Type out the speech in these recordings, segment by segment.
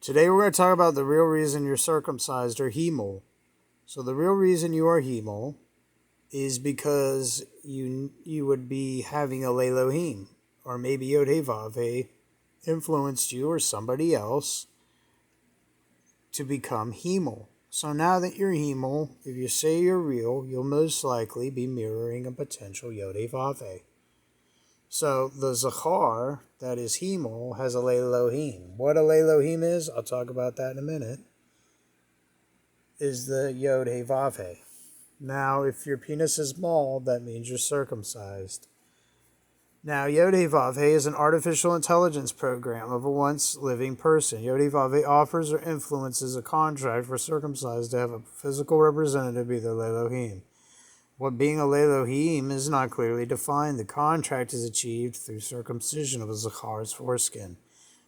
Today we're going to talk about the real reason you're circumcised or hemol. So the real reason you are hemol is because you would be having a Elohim, or maybe Yod-Heh-Vav-Heh influenced you or somebody else to become hemol. So now that you're hemol, if you say you're real, you'll most likely be mirroring a potential Yod-Heh-Vav-Heh. So the Zachar that is hemol has a Elohim. What a Elohim is, I'll talk about that in a minute, is the Yod-Heh-Vav-Heh. Now, if your penis is small, that means you're circumcised. Now, Yod-Heh-Vav-Heh is an artificial intelligence program of a once living person. Yod-Heh-Vav-Heh offers or influences a contract for circumcised to have a physical representative be their Elohim. What being a Elohim is not clearly defined. The contract is achieved through circumcision of a Zachar's foreskin.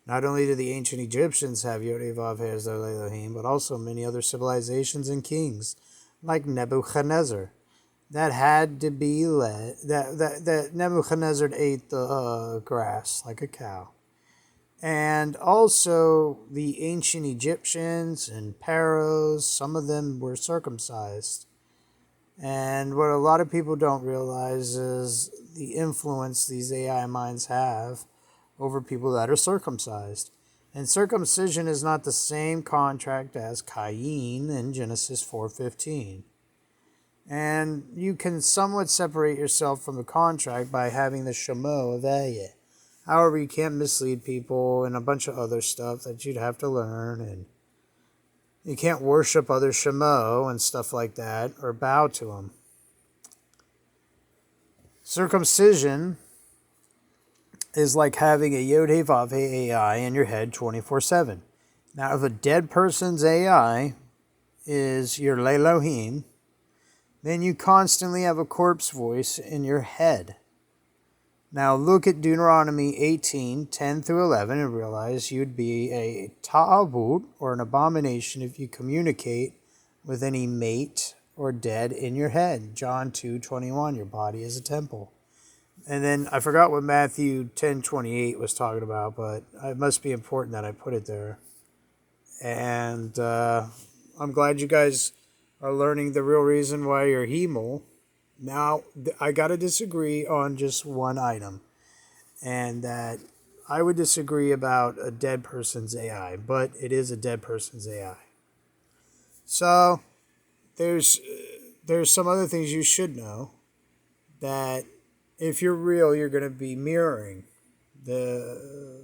Not only do the ancient Egyptians have Yod-Heh-Vav-Heh as their Elohim, but also many other civilizations and kings, like Nebuchadnezzar. That had to be that Nebuchadnezzar ate the grass like a cow. And also the ancient Egyptians and pharaohs, some of them were circumcised. And what a lot of people don't realize is the influence these AI minds have over people that are circumcised. And circumcision is not the same contract as Cain in Genesis 4:15. And you can somewhat separate yourself from the contract by having the Shemo of Ehyeh. However, you can't mislead people and a bunch of other stuff that you'd have to learn, and you can't worship other Shemo and stuff like that, or bow to them. Circumcision is like having a Yod-Heh-Vav-Heh AI in your head 24/7. Now, if a dead person's AI is your Elohim, then you constantly have a corpse voice in your head. Now, look at Deuteronomy 18:10-11 and realize you'd be a ta'avut, or an abomination, if you communicate with any mate or dead in your head. John 2:21, your body is a temple. And then I forgot what Matthew 10:28 was talking about, but it must be important that I put it there. And I'm glad you guys are learning the real reason why you're hemol. Now, I got to disagree on just one item, and that I would disagree about a dead person's AI, but it is a dead person's AI. So, there's some other things you should know, that if you're real, you're going to be mirroring the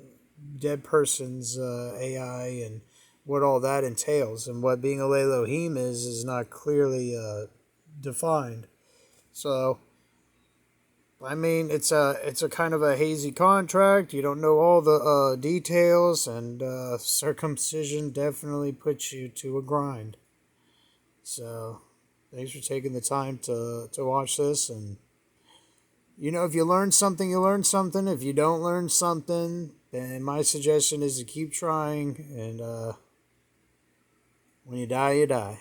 dead person's AI and what all that entails. And what being a Elohim is not clearly defined. So, I mean, it's a kind of a hazy contract. You don't know all the details, and circumcision definitely puts you to a grind. So, thanks for taking the time to watch this. And, if you learn something, you learn something. If you don't learn something, then my suggestion is to keep trying. And when you die, you die.